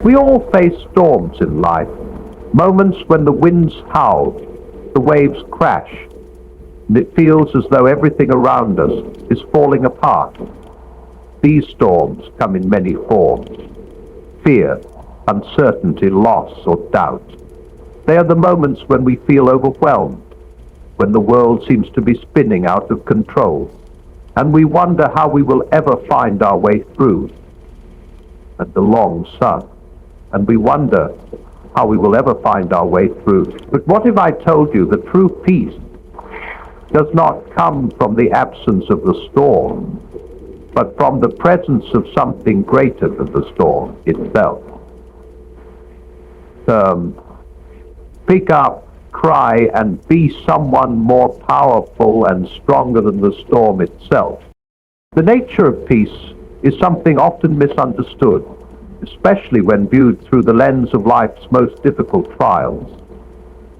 We all face storms in life, moments when the winds howl, the waves crash, and it feels as though everything around us is falling apart. These storms come in many forms: fear, uncertainty, loss, or doubt. They are the moments when we feel overwhelmed, when the world seems to be spinning out of control, and we wonder how we will ever find our way through. And the long sun, and we wonder how we will ever find our way through. But what if I told you that true peace does not come from the absence of the storm, but from the presence of something greater than the storm itself? Speak up, cry, and be someone more powerful and stronger than the storm itself. The nature of peace is something often misunderstood, especially when viewed through the lens of life's most difficult trials.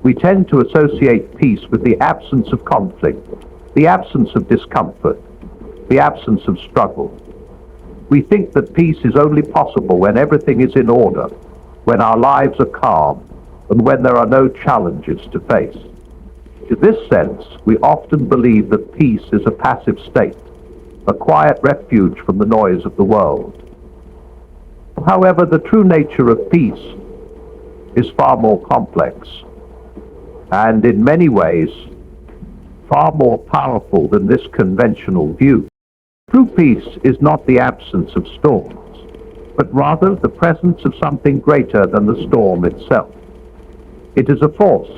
We tend to associate peace with the absence of conflict, the absence of discomfort, the absence of struggle. We think that peace is only possible when everything is in order, when our lives are calm, and when there are no challenges to face. In this sense, we often believe that peace is a passive state, a quiet refuge from the noise of the world. However, the true nature of peace is far more complex, and in many ways, far more powerful than this conventional view. True peace is not the absence of storms, but rather the presence of something greater than the storm itself. It is a force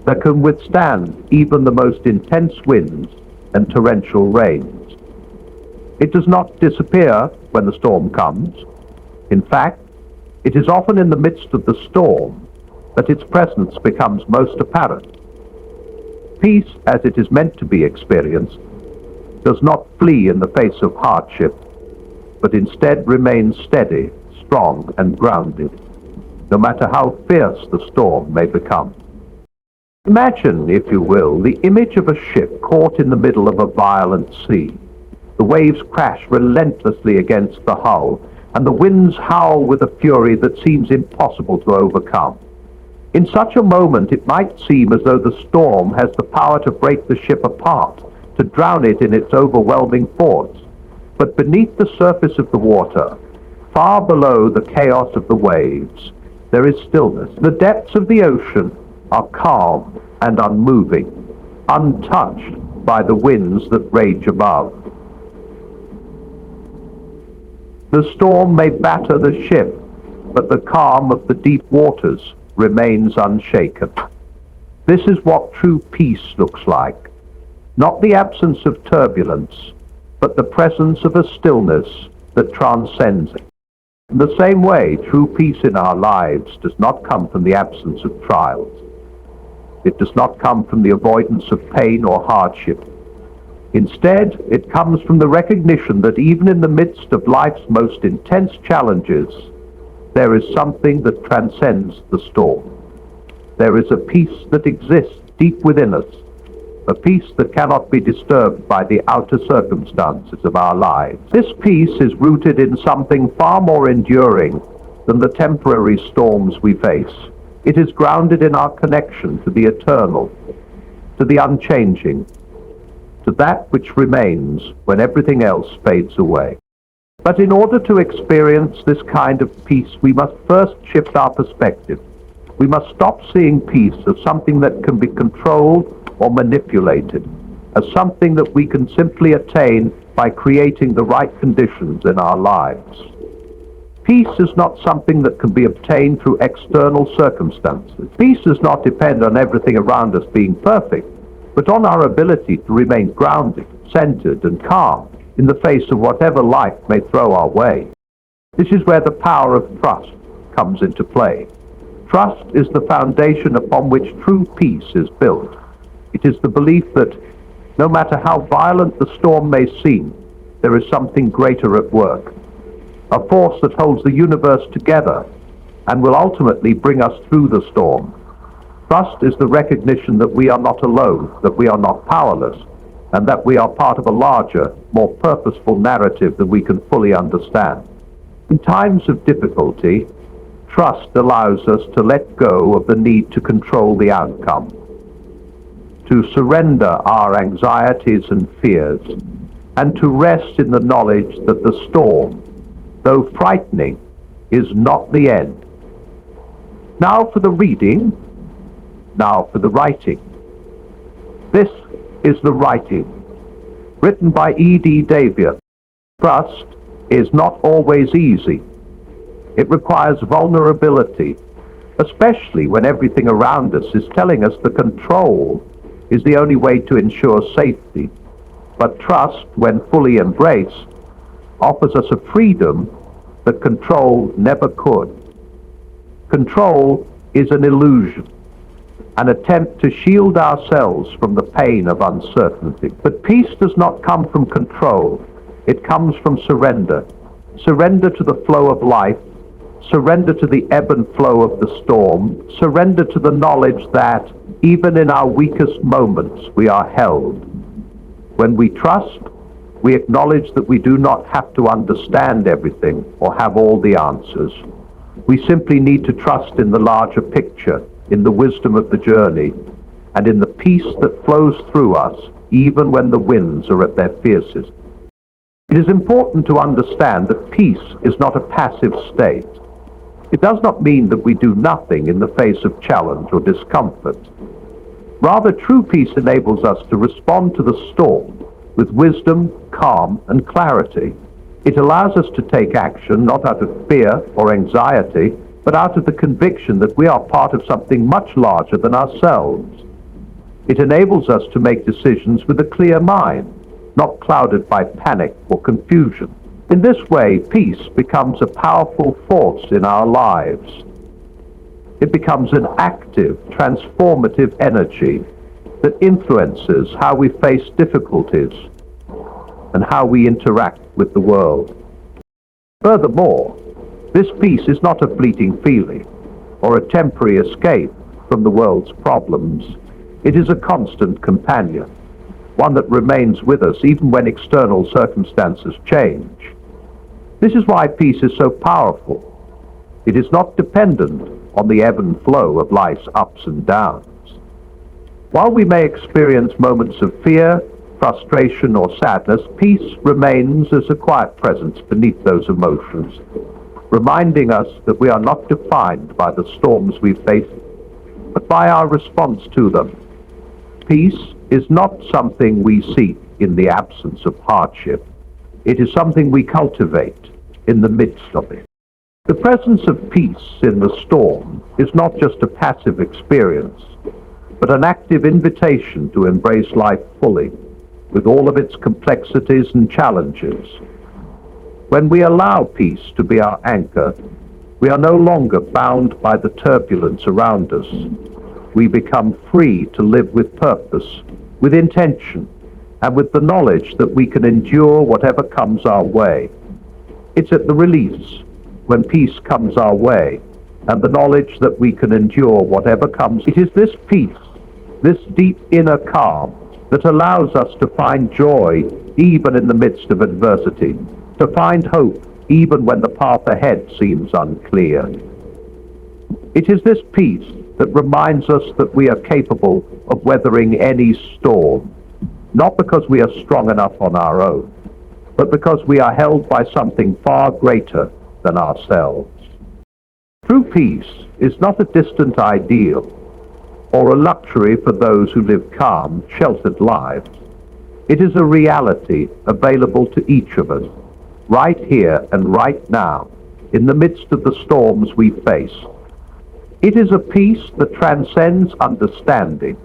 that can withstand even the most intense winds and torrential rains. It does not disappear when the storm comes. In fact, it is often in the midst of the storm that its presence becomes most apparent. Peace, as it is meant to be experienced, does not flee in the face of hardship, but instead remains steady, strong, and grounded, no matter how fierce the storm may become. Imagine, if you will, the image of a ship caught in the middle of a violent sea. The waves crash relentlessly against the hull, and the winds howl with a fury that seems impossible to overcome. In such a moment, it might seem as though the storm has the power to break the ship apart, to drown it in its overwhelming force. But beneath the surface of the water, far below the chaos of the waves, there is stillness. The depths of the ocean are calm and unmoving, untouched by the winds that rage above. The storm may batter the ship, but the calm of the deep waters remains unshaken. This is what true peace looks like. Not the absence of turbulence, but the presence of a stillness that transcends it. In the same way, true peace in our lives does not come from the absence of trials. It does not come from the avoidance of pain or hardship. Instead, it comes from the recognition that even in the midst of life's most intense challenges, there is something that transcends the storm. There is a peace that exists deep within us, a peace that cannot be disturbed by the outer circumstances of our lives. This peace is rooted in something far more enduring than the temporary storms we face. It is grounded in our connection to the eternal, to the unchanging, to that which remains when everything else fades away. But in order to experience this kind of peace, we must first shift our perspective. We must stop seeing peace as something that can be controlled or manipulated, as something that we can simply attain by creating the right conditions in our lives. Peace is not something that can be obtained through external circumstances. Peace does not depend on everything around us being perfect, but on our ability to remain grounded, centered, and calm in the face of whatever life may throw our way. This is where the power of trust comes into play. Trust is the foundation upon which true peace is built. It is the belief that no matter how violent the storm may seem, there is something greater at work, a force that holds the universe together and will ultimately bring us through the storm. Trust is the recognition that we are not alone, that we are not powerless, and that we are part of a larger, more purposeful narrative that we can fully understand. In times of difficulty, Trust allows us to let go of the need to control the outcome, to surrender our anxieties and fears, and to rest in the knowledge that the storm, though frightening, is not the end. Now for the reading, now for the writing. This is the writing, written by E.D. Davia. Trust is not always easy. It requires vulnerability, especially when everything around us is telling us the control is the only way to ensure safety. But trust, when fully embraced, offers us a freedom that control never could. Control is an illusion, an attempt to shield ourselves from the pain of uncertainty. But peace does not come from control. It comes from surrender. Surrender to the flow of life, surrender to the ebb and flow of the storm, surrender to the knowledge that, even in our weakest moments, we are held. When we trust, we acknowledge that we do not have to understand everything or have all the answers. We simply need to trust in the larger picture, in the wisdom of the journey, and in the peace that flows through us, even when the winds are at their fiercest. It is important to understand that peace is not a passive state. It does not mean that we do nothing in the face of challenge or discomfort. Rather, true peace enables us to respond to the storm with wisdom, calm, and clarity. It allows us to take action not out of fear or anxiety, but out of the conviction that we are part of something much larger than ourselves. It enables us to make decisions with a clear mind, not clouded by panic or confusion. In this way, peace becomes a powerful force in our lives. It becomes an active, transformative energy that influences how we face difficulties and how we interact with the world. Furthermore, this peace is not a fleeting feeling or a temporary escape from the world's problems. It is a constant companion, one that remains with us even when external circumstances change. This is why peace is so powerful. It is not dependent on the ebb and flow of life's ups and downs. While we may experience moments of fear, frustration, or sadness, peace remains as a quiet presence beneath those emotions, reminding us that we are not defined by the storms we face, but by our response to them. Peace is not something we seek in the absence of hardship. It is something we cultivate in the midst of it. The presence of peace in the storm is not just a passive experience, but an active invitation to embrace life fully, with all of its complexities and challenges. When we allow peace to be our anchor, we are no longer bound by the turbulence around us. We become free to live with purpose, with intention, and with the knowledge that we can endure whatever comes our way. It's at the release, when peace comes our way, and the knowledge that we can endure whatever comes. It is this peace, this deep inner calm, that allows us to find joy even in the midst of adversity, to find hope even when the path ahead seems unclear. It is this peace that reminds us that we are capable of weathering any storm, not because we are strong enough on our own, but because we are held by something far greater than ourselves. True peace is not a distant ideal or a luxury for those who live calm, sheltered lives. It is a reality available to each of us, right here and right now, in the midst of the storms we face. It is a peace that transcends understanding,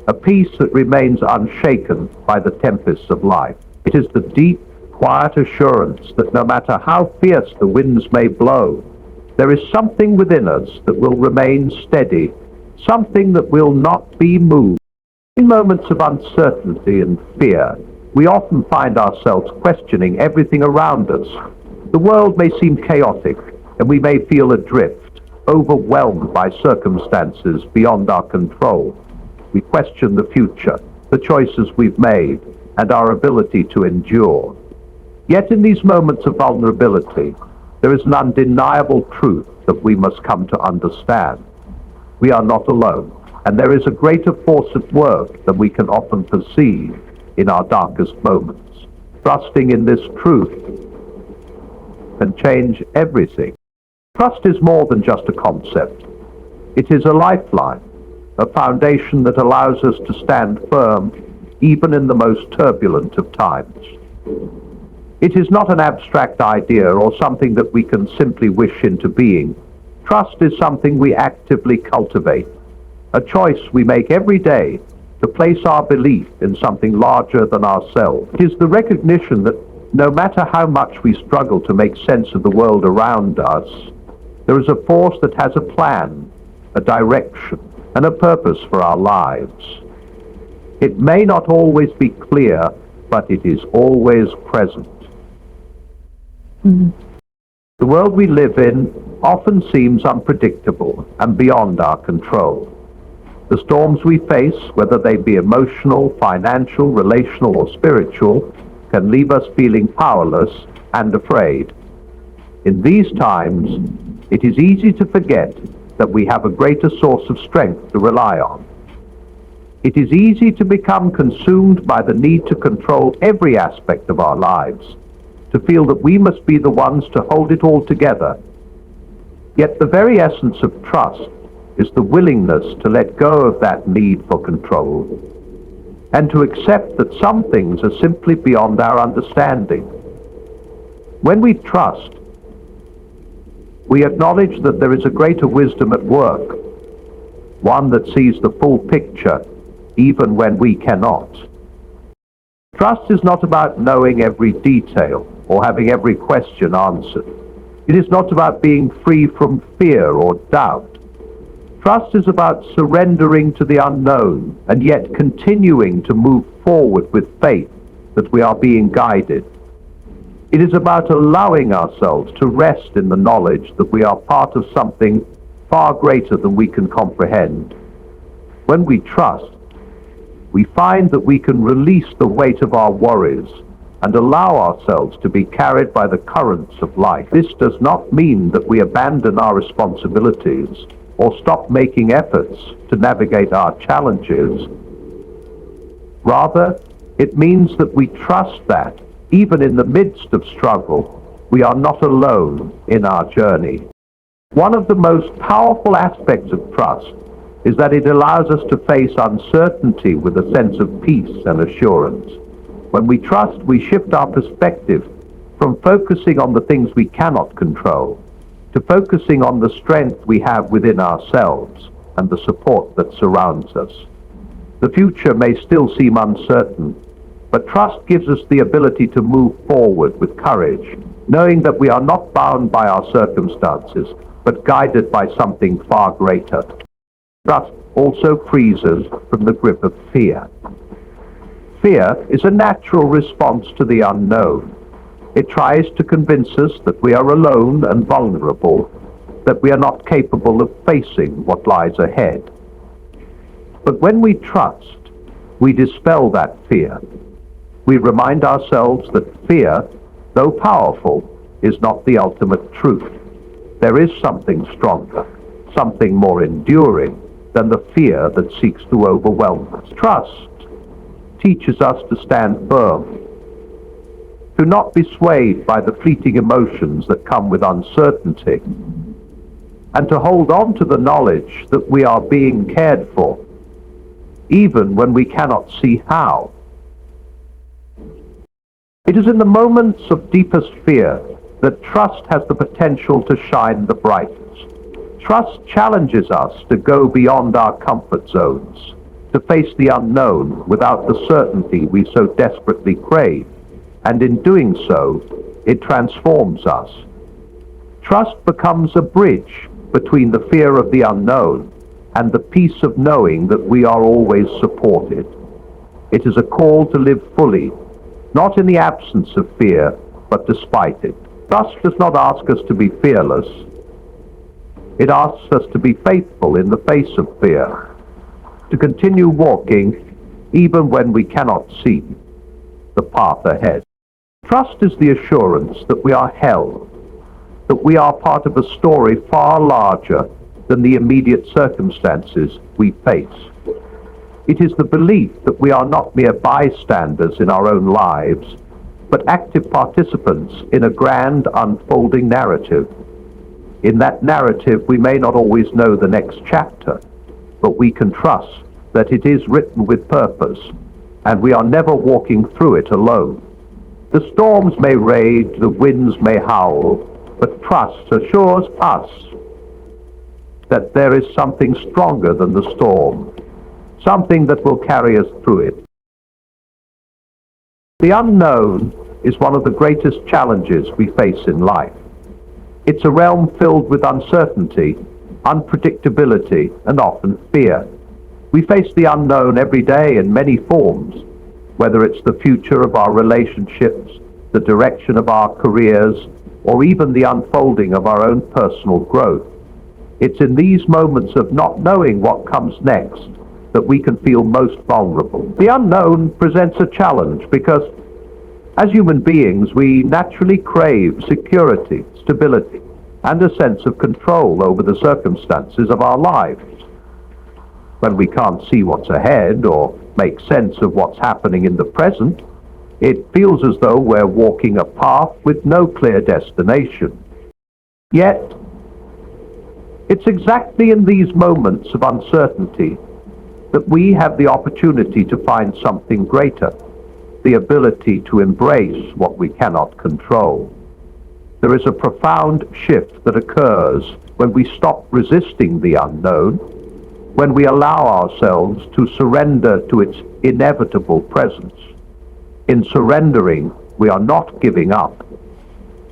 a peace that remains unshaken by the tempests of life. It is the deep, quiet assurance that no matter how fierce the winds may blow, there is something within us that will remain steady, something that will not be moved. In moments of uncertainty and fear, we often find ourselves questioning everything around us. The world may seem chaotic, and we may feel adrift, overwhelmed by circumstances beyond our control. We question the future, the choices we've made, and our ability to endure. Yet in these moments of vulnerability, There is an undeniable truth that we must come to understand. We are not alone, and there is a greater force at work than we can often perceive in our darkest moments. Trusting in this truth can change everything. Trust is more than just a concept. It is a lifeline, a foundation that allows us to stand firm even in the most turbulent of times. It is not an abstract idea or something that we can simply wish into being. Trust is something we actively cultivate, a choice we make every day to place our belief in something larger than ourselves. It is the recognition that no matter how much we struggle to make sense of the world around us, there is a force that has a plan, a direction, and a purpose for our lives. It may not always be clear, but it is always present. The world we live in often seems unpredictable and beyond our control. The storms we face, whether they be emotional, financial, relational, or spiritual, can leave us feeling powerless and afraid. In these times, it is easy to forget that we have a greater source of strength to rely on. It is easy to become consumed by the need to control every aspect of our lives, to feel that we must be the ones to hold it all together. Yet the very essence of trust is the willingness to let go of that need for control and to accept that some things are simply beyond our understanding. When we trust, we acknowledge that there is a greater wisdom at work, one that sees the full picture even when we cannot. Trust is not about knowing every detail or having every question answered. It is not about being free from fear or doubt. Trust is about surrendering to the unknown and yet continuing to move forward with faith that we are being guided. It is about allowing ourselves to rest in the knowledge that we are part of something far greater than we can comprehend. When we trust, we find that we can release the weight of our worries and allow ourselves to be carried by the currents of life. This does not mean that we abandon our responsibilities or stop making efforts to navigate our challenges. Rather, it means that we trust that, even in the midst of struggle, we are not alone in our journey. One of the most powerful aspects of trust is that it allows us to face uncertainty with a sense of peace and assurance. When we trust, we shift our perspective from focusing on the things we cannot control to focusing on the strength we have within ourselves and the support that surrounds us. The future may still seem uncertain, but trust gives us the ability to move forward with courage, knowing that we are not bound by our circumstances, but guided by something far greater. Trust also frees us from the grip of fear. Fear is a natural response to the unknown. It tries to convince us that we are alone and vulnerable, that we are not capable of facing what lies ahead. But when we trust, we dispel that fear. We remind ourselves that fear, though powerful, is not the ultimate truth. There is something stronger, something more enduring than the fear that seeks to overwhelm us. Trust teaches us to stand firm, to not be swayed by the fleeting emotions that come with uncertainty, and to hold on to the knowledge that we are being cared for, even when we cannot see how. It is in the moments of deepest fear that trust has the potential to shine the brightest. Trust challenges us to go beyond our comfort zones, to face the unknown without the certainty we so desperately crave, and in doing so, it transforms us. Trust becomes a bridge between the fear of the unknown and the peace of knowing that we are always supported. It is a call to live fully, not in the absence of fear, but despite it. Trust does not ask us to be fearless. It asks us to be faithful in the face of fear, to continue walking even when we cannot see the path ahead. Trust is the assurance that we are held, that we are part of a story far larger than the immediate circumstances we face. It is the belief that we are not mere bystanders in our own lives, but active participants in a grand unfolding narrative. In that narrative, we may not always know the next chapter, but we can trust that it is written with purpose, and we are never walking through it alone. The storms may rage, the winds may howl, but trust assures us that there is something stronger than the storm, something that will carry us through it. The unknown is one of the greatest challenges we face in life. It's a realm filled with uncertainty, unpredictability, and often fear. We face the unknown every day in many forms, whether it's the future of our relationships, the direction of our careers, or even the unfolding of our own personal growth. It's in these moments of not knowing what comes next that we can feel most vulnerable. The unknown presents a challenge because as human beings, we naturally crave security, stability, and a sense of control over the circumstances of our lives. When we can't see what's ahead or make sense of what's happening in the present, it feels as though we're walking a path with no clear destination. Yet, it's exactly in these moments of uncertainty that we have the opportunity to find something greater, the ability to embrace what we cannot control. There is a profound shift that occurs when we stop resisting the unknown, when we allow ourselves to surrender to its inevitable presence. In surrendering, we are not giving up,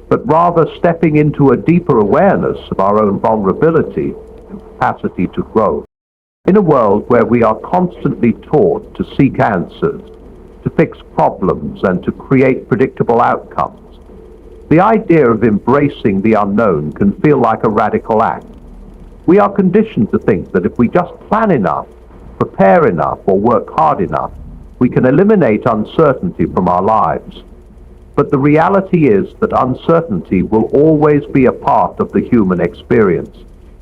but rather stepping into a deeper awareness of our own vulnerability and capacity to grow. In a world where we are constantly taught to seek answers, to fix problems, and to create predictable outcomes, the idea of embracing the unknown can feel like a radical act. We are conditioned to think that if we just plan enough, prepare enough, or work hard enough, we can eliminate uncertainty from our lives. But the reality is that uncertainty will always be a part of the human experience.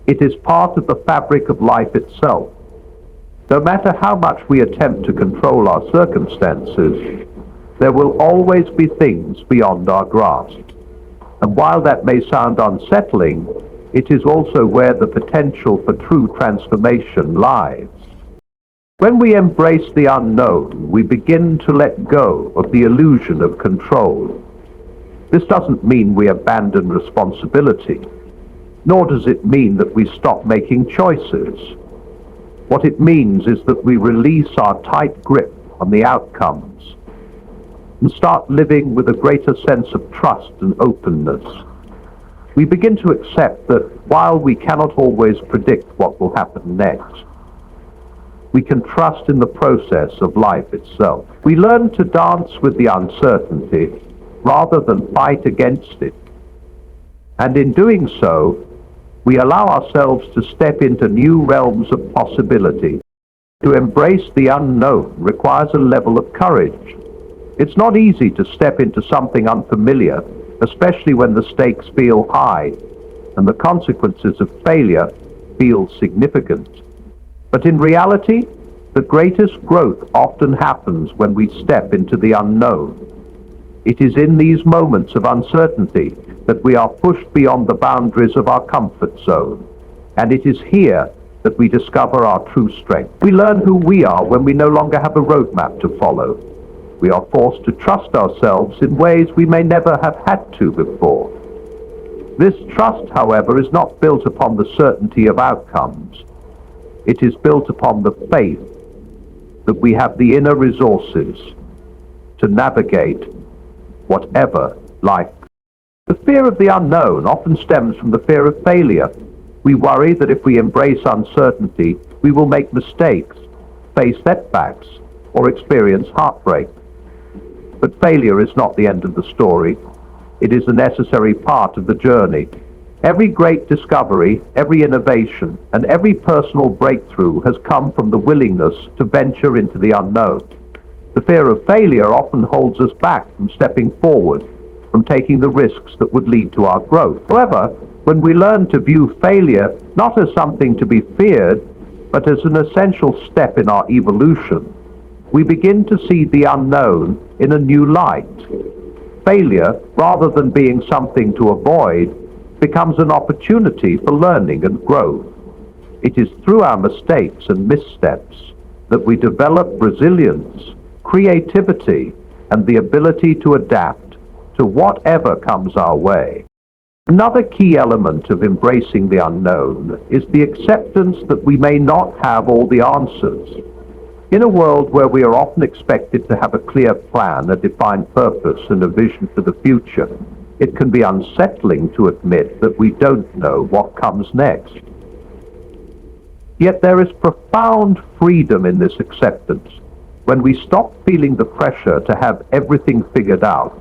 It is part of the fabric of life itself. No matter how much we attempt to control our circumstances, there will always be things beyond our grasp. And while that may sound unsettling, it is also where the potential for true transformation lies. When we embrace the unknown, we begin to let go of the illusion of control. This doesn't mean we abandon responsibility, nor does it mean that we stop making choices. What it means is that we release our tight grip on the outcomes and start living with a greater sense of trust and openness. We begin to accept that while we cannot always predict what will happen next, we can trust in the process of life itself. We learn to dance with the uncertainty rather than fight against it. And in doing so, we allow ourselves to step into new realms of possibility. To embrace the unknown requires a level of courage. It's not easy to step into something unfamiliar, especially when the stakes feel high and the consequences of failure feel significant. But in reality, the greatest growth often happens when we step into the unknown. It is in these moments of uncertainty that we are pushed beyond the boundaries of our comfort zone, and it is here that we discover our true strength. We learn who we are when we no longer have a roadmap to follow. We are forced to trust ourselves in ways we may never have had to before. This trust, however, is not built upon the certainty of outcomes. It is built upon the faith that we have the inner resources to navigate whatever life. The fear of the unknown often stems from the fear of failure. We worry that if we embrace uncertainty, we will make mistakes, face setbacks, or experience heartbreak. But failure is not the end of the story. It is a necessary part of the journey. Every great discovery, every innovation, and every personal breakthrough has come from the willingness to venture into the unknown. The fear of failure often holds us back from stepping forward, from taking the risks that would lead to our growth. However, when we learn to view failure not as something to be feared, but as an essential step in our evolution, we begin to see the unknown in a new light. Failure, rather than being something to avoid, becomes an opportunity for learning and growth. It is through our mistakes and missteps that we develop resilience, creativity, and the ability to adapt to whatever comes our way. Another key element of embracing the unknown is the acceptance that we may not have all the answers. In a world where we are often expected to have a clear plan, a defined purpose, and a vision for the future, it can be unsettling to admit that we don't know what comes next. Yet there is profound freedom in this acceptance. When we stop feeling the pressure to have everything figured out,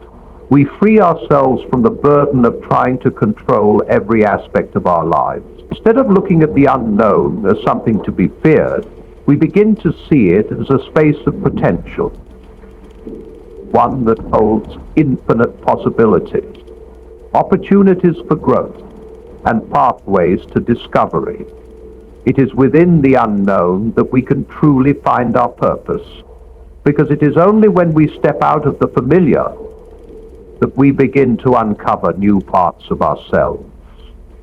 we free ourselves from the burden of trying to control every aspect of our lives. Instead of looking at the unknown as something to be feared, we begin to see it as a space of potential, one that holds infinite possibilities, opportunities for growth, and pathways to discovery. It is within the unknown that we can truly find our purpose, because it is only when we step out of the familiar that we begin to uncover new parts of ourselves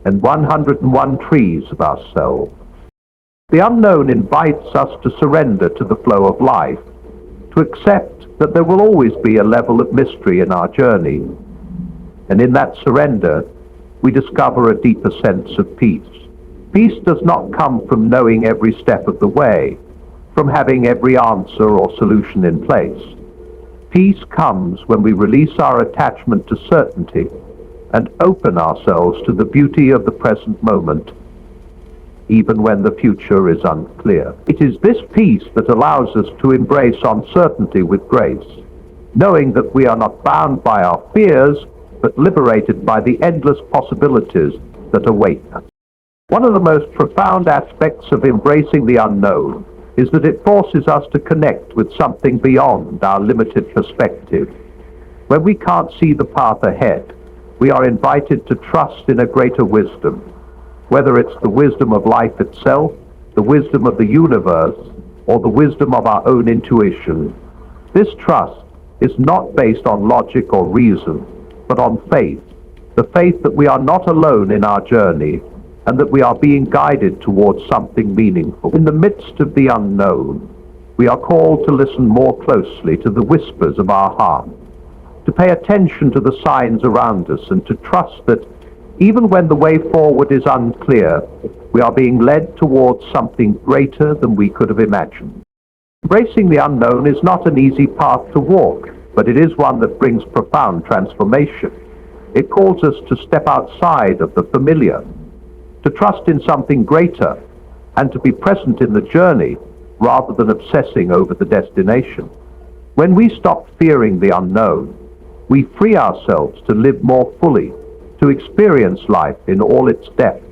and 101 trees of ourselves. The unknown invites us to surrender to the flow of life, to accept that there will always be a level of mystery in our journey. And in that surrender, we discover a deeper sense of peace. Peace does not come from knowing every step of the way, from having every answer or solution in place. Peace comes when we release our attachment to certainty and open ourselves to the beauty of the present moment, even when the future is unclear. It is this peace that allows us to embrace uncertainty with grace, knowing that we are not bound by our fears, but liberated by the endless possibilities that await us. One of the most profound aspects of embracing the unknown is that it forces us to connect with something beyond our limited perspective. When we can't see the path ahead, we are invited to trust in a greater wisdom, whether it's the wisdom of life itself, the wisdom of the universe, or the wisdom of our own intuition. This trust is not based on logic or reason, but on faith, the faith that we are not alone in our journey and that we are being guided towards something meaningful. In the midst of the unknown, we are called to listen more closely to the whispers of our heart, to pay attention to the signs around us, and to trust that even when the way forward is unclear, we are being led towards something greater than we could have imagined. Embracing the unknown is not an easy path to walk, but it is one that brings profound transformation. It calls us to step outside of the familiar, to trust in something greater, and to be present in the journey rather than obsessing over the destination. When we stop fearing the unknown, we free ourselves to live more fully, to experience life in all its depth,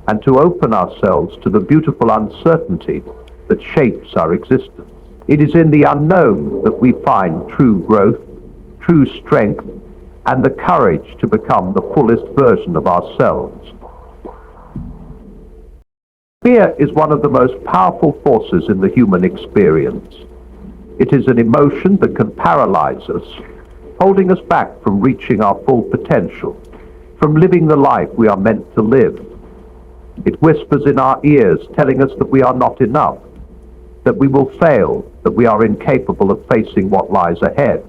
and to open ourselves to the beautiful uncertainty that shapes our existence. It is in the unknown that we find true growth, true strength, and the courage to become the fullest version of ourselves. Fear is one of the most powerful forces in the human experience. It is an emotion that can paralyze us, holding us back from reaching our full potential, from living the life we are meant to live. It whispers in our ears, telling us that we are not enough, that we will fail, that we are incapable of facing what lies ahead.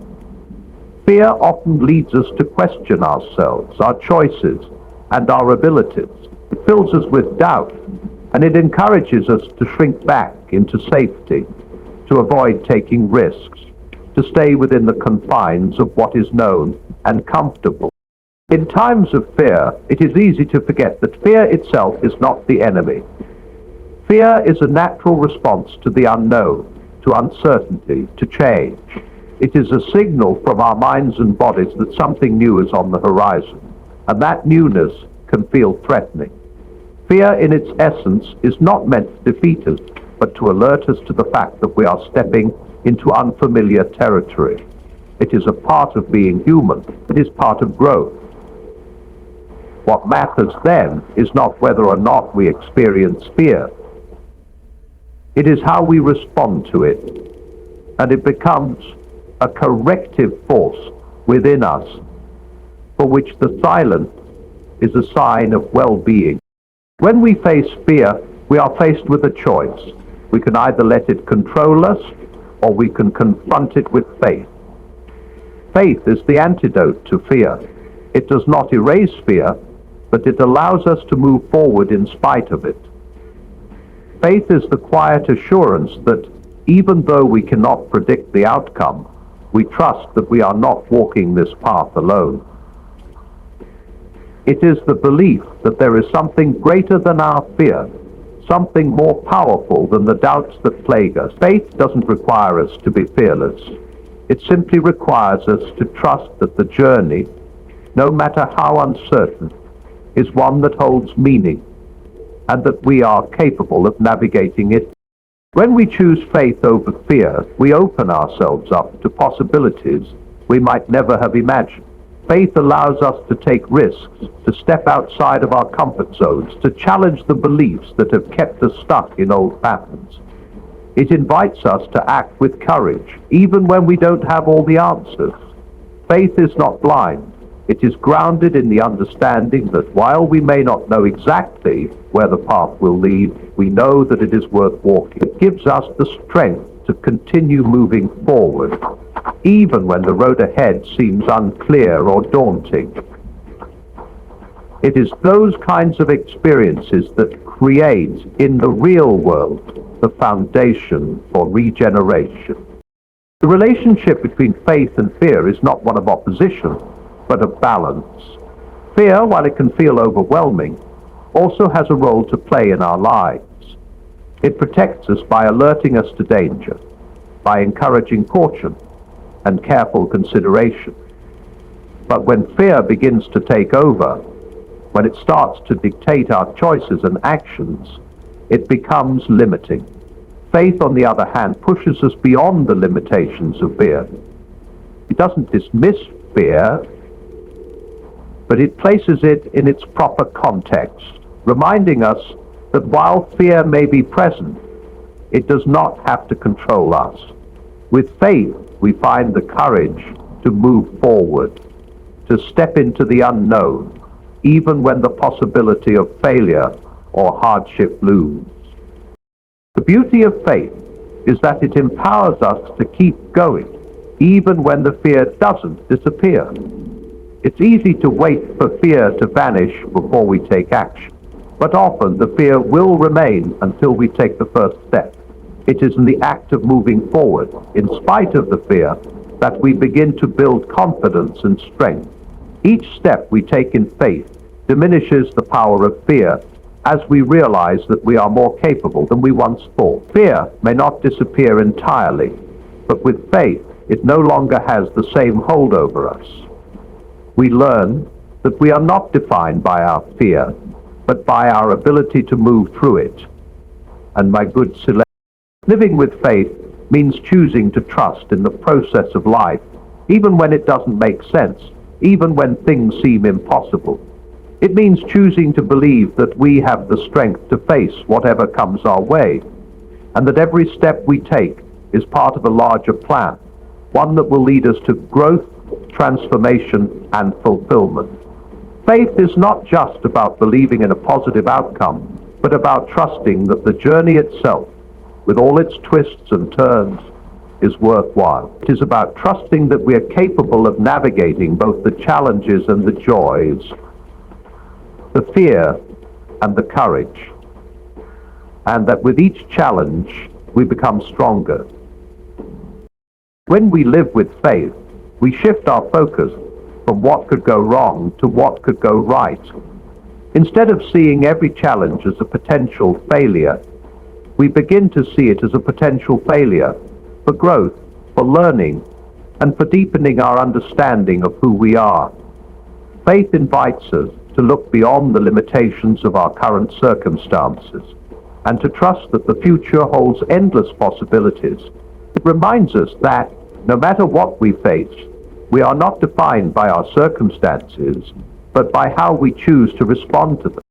Fear often leads us to question ourselves, our choices, and our abilities. It fills us with doubt, and it encourages us to shrink back into safety, to avoid taking risks, to stay within the confines of what is known and comfortable. In times of fear, it is easy to forget that fear itself is not the enemy. Fear is a natural response to the unknown, to uncertainty, to change. It is a signal from our minds and bodies that something new is on the horizon, and that newness can feel threatening. Fear in its essence is not meant to defeat us, but to alert us to the fact that we are stepping into unfamiliar territory. It is a part of being human. It is part of growth. What matters then is not whether or not we experience fear. It is how we respond to it, and it becomes a corrective force within us, for which the silence is a sign of well-being. When we face fear, we are faced with a choice. We can either let it control us, or we can confront it with faith. Faith is the antidote to fear. It does not erase fear, but it allows us to move forward in spite of it. Faith is the quiet assurance that even though we cannot predict the outcome, we trust that we are not walking this path alone. It is the belief that there is something greater than our fear, something more powerful than the doubts that plague us. Faith doesn't require us to be fearless. It simply requires us to trust that the journey, no matter how uncertain, is one that holds meaning, and that we are capable of navigating it. When we choose faith over fear, we open ourselves up to possibilities we might never have imagined. Faith allows us to take risks, to step outside of our comfort zones, to challenge the beliefs that have kept us stuck in old patterns. It invites us to act with courage, even when we don't have all the answers. Faith is not blind. It is grounded in the understanding that while we may not know exactly where the path will lead, we know that it is worth walking. It gives us the strength to continue moving forward, even when the road ahead seems unclear or daunting. It is those kinds of experiences that create, in the real world, the foundation for regeneration. The relationship between faith and fear is not one of opposition, but of balance. Fear, while it can feel overwhelming, also has a role to play in our lives. It protects us by alerting us to danger, by encouraging caution and careful consideration. But when fear begins to take over, when it starts to dictate our choices and actions, it becomes limiting. Faith, on the other hand, pushes us beyond the limitations of fear. It doesn't dismiss fear, but it places it in its proper context, reminding us that while fear may be present, it does not have to control us. With faith, we find the courage to move forward, to step into the unknown, even when the possibility of failure or hardship looms. The beauty of faith is that it empowers us to keep going, even when the fear doesn't disappear. It's easy to wait for fear to vanish before we take action, but often the fear will remain until we take the first step. It is in the act of moving forward, in spite of the fear, that we begin to build confidence and strength. Each step we take in faith diminishes the power of fear as we realize that we are more capable than we once thought. Fear may not disappear entirely, but with faith, it no longer has the same hold over us. We learn that we are not defined by our fear, but by our ability to move through it. And my good select, living with faith means choosing to trust in the process of life, even when it doesn't make sense, even when things seem impossible. It means choosing to believe that we have the strength to face whatever comes our way, and that every step we take is part of a larger plan, one that will lead us to growth, transformation, and fulfillment. Faith is not just about believing in a positive outcome, but about trusting that the journey itself, with all its twists and turns, is worthwhile. It is about trusting that we are capable of navigating both the challenges and the joys, the fear and the courage, and that with each challenge we become stronger. When we live with faith, we shift our focus from what could go wrong to what could go right. Instead of seeing every challenge as a potential failure, we begin to see it as a potential failure for growth, for learning, and for deepening our understanding of who we are. Faith invites us to look beyond the limitations of our current circumstances and to trust that the future holds endless possibilities. It reminds us that no matter what we face, We are not defined by our circumstances, but by how we choose to respond to them.